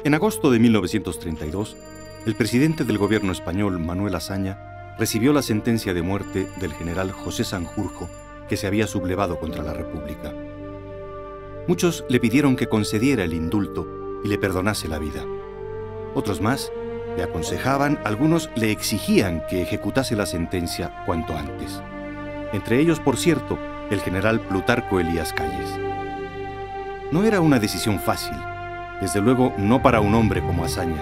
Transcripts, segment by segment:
En agosto de 1932, el presidente del gobierno español, Manuel Azaña, recibió la sentencia de muerte del general José Sanjurjo, que se había sublevado contra la República. Muchos le pidieron que concediera el indulto y le perdonase la vida. Otros más le aconsejaban, algunos le exigían que ejecutase la sentencia cuanto antes. Entre ellos, por cierto, el general Plutarco Elías Calles. No era una decisión fácil, desde luego no para un hombre como Azaña,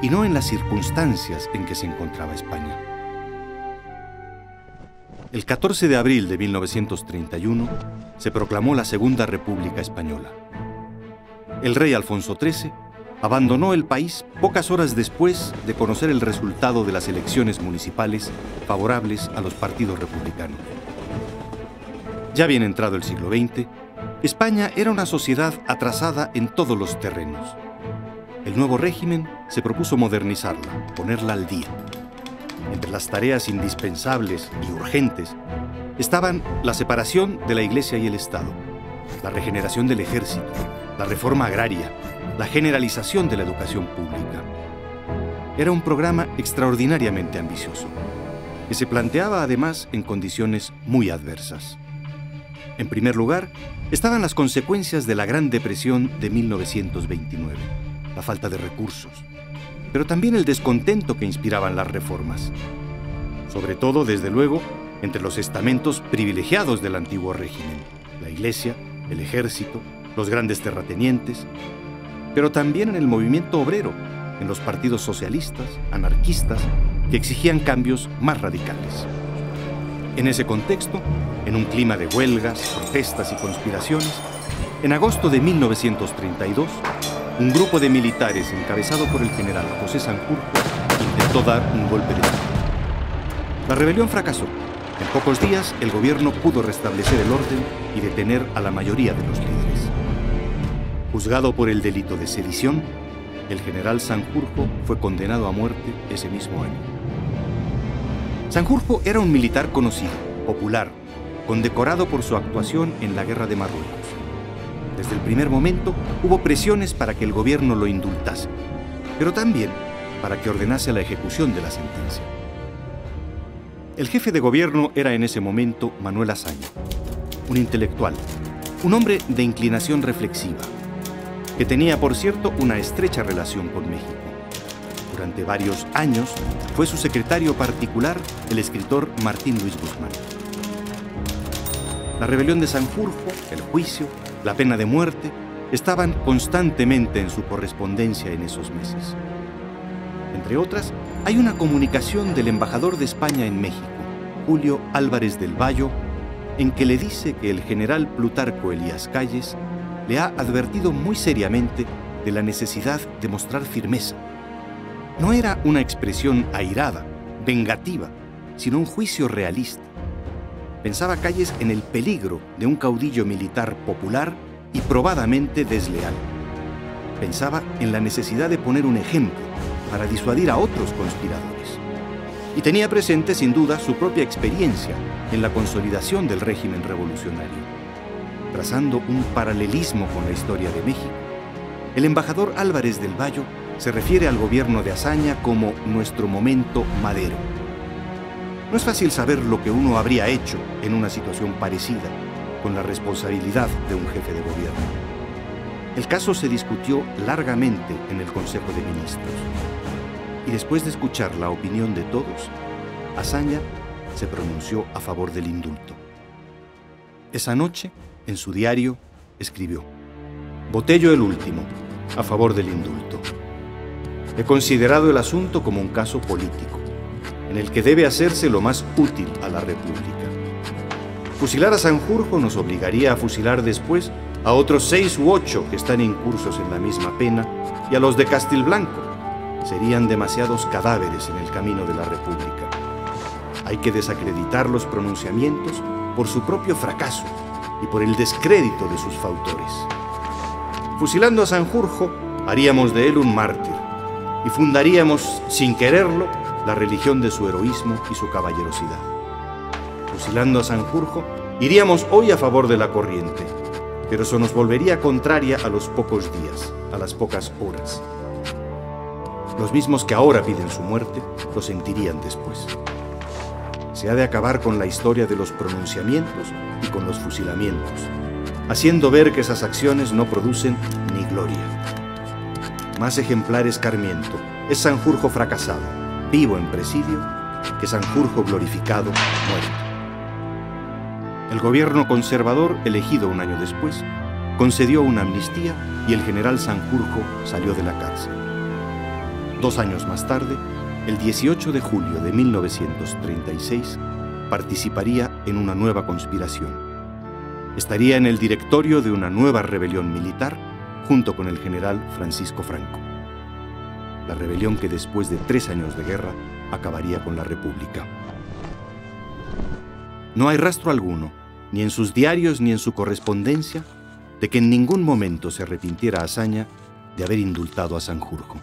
y no en las circunstancias en que se encontraba España. El 14 de abril de 1931 se proclamó la Segunda República Española. El rey Alfonso XIII abandonó el país pocas horas después de conocer el resultado de las elecciones municipales favorables a los partidos republicanos. Ya bien entrado el siglo XX, España era una sociedad atrasada en todos los terrenos. El nuevo régimen se propuso modernizarla, ponerla al día. Entre las tareas indispensables y urgentes estaban la separación de la Iglesia y el Estado, la regeneración del ejército, la reforma agraria, la generalización de la educación pública. Era un programa extraordinariamente ambicioso, que se planteaba además en condiciones muy adversas. En primer lugar, estaban las consecuencias de la Gran Depresión de 1929, la falta de recursos, pero también el descontento que inspiraban las reformas. Sobre todo, desde luego, entre los estamentos privilegiados del antiguo régimen, la Iglesia, el ejército, los grandes terratenientes, pero también en el movimiento obrero, en los partidos socialistas, anarquistas, que exigían cambios más radicales. En ese contexto, en un clima de huelgas, protestas y conspiraciones, en agosto de 1932, un grupo de militares encabezado por el general José Sanjurjo intentó dar un golpe de Estado. La rebelión fracasó. En pocos días, el gobierno pudo restablecer el orden y detener a la mayoría de los líderes. Juzgado por el delito de sedición, el general Sanjurjo fue condenado a muerte ese mismo año. Sanjurjo era un militar conocido, popular, condecorado por su actuación en la Guerra de Marruecos. Desde el primer momento hubo presiones para que el gobierno lo indultase, pero también para que ordenase la ejecución de la sentencia. El jefe de gobierno era en ese momento Manuel Azaña, un intelectual, un hombre de inclinación reflexiva, que tenía, por cierto, una estrecha relación con México. Durante varios años fue su secretario particular el escritor Martín Luis Guzmán. La rebelión de Sanjurjo, el juicio, la pena de muerte, estaban constantemente en su correspondencia en esos meses. Entre otras, hay una comunicación del embajador de España en México, Julio Álvarez del Valle, en que le dice que el general Plutarco Elías Calles le ha advertido muy seriamente de la necesidad de mostrar firmeza. No era una expresión airada, vengativa, sino un juicio realista. Pensaba Calles en el peligro de un caudillo militar popular y probadamente desleal. Pensaba en la necesidad de poner un ejemplo para disuadir a otros conspiradores. Y tenía presente, sin duda, su propia experiencia en la consolidación del régimen revolucionario. Trazando un paralelismo con la historia de México, el embajador Álvarez del Valle se refiere al gobierno de Azaña como nuestro momento Madero. No es fácil saber lo que uno habría hecho en una situación parecida, con la responsabilidad de un jefe de gobierno. El caso se discutió largamente en el Consejo de Ministros. Y después de escuchar la opinión de todos, Azaña se pronunció a favor del indulto. Esa noche, en su diario, escribió: «Voté yo el último, a favor del indulto. He considerado el asunto como un caso político, en el que debe hacerse lo más útil a la República. Fusilar a Sanjurjo nos obligaría a fusilar después a otros 6 u 8 que están incursos en la misma pena y a los de Castilblanco. Serían demasiados cadáveres en el camino de la República. Hay que desacreditar los pronunciamientos por su propio fracaso y por el descrédito de sus fautores. Fusilando a Sanjurjo, haríamos de él un mártir y fundaríamos, sin quererlo, la religión de su heroísmo y su caballerosidad. Fusilando a Sanjurjo, iríamos hoy a favor de la corriente, pero eso nos volvería contraria a los pocos días, a las pocas horas. Los mismos que ahora piden su muerte, lo sentirían después. Se ha de acabar con la historia de los pronunciamientos y con los fusilamientos, haciendo ver que esas acciones no producen ni gloria. Más ejemplar escarmiento es Sanjurjo fracasado, vivo en presidio, que Sanjurjo glorificado, muerto. El gobierno conservador, elegido un año después, concedió una amnistía y el general Sanjurjo salió de la cárcel. 2 años más tarde, el 18 de julio de 1936, participaría en una nueva conspiración. Estaría en el directorio de una nueva rebelión militar junto con el general Francisco Franco. La rebelión que después de 3 años de guerra acabaría con la República. No hay rastro alguno, ni en sus diarios ni en su correspondencia, de que en ningún momento se arrepintiera Azaña de haber indultado a Sanjurjo.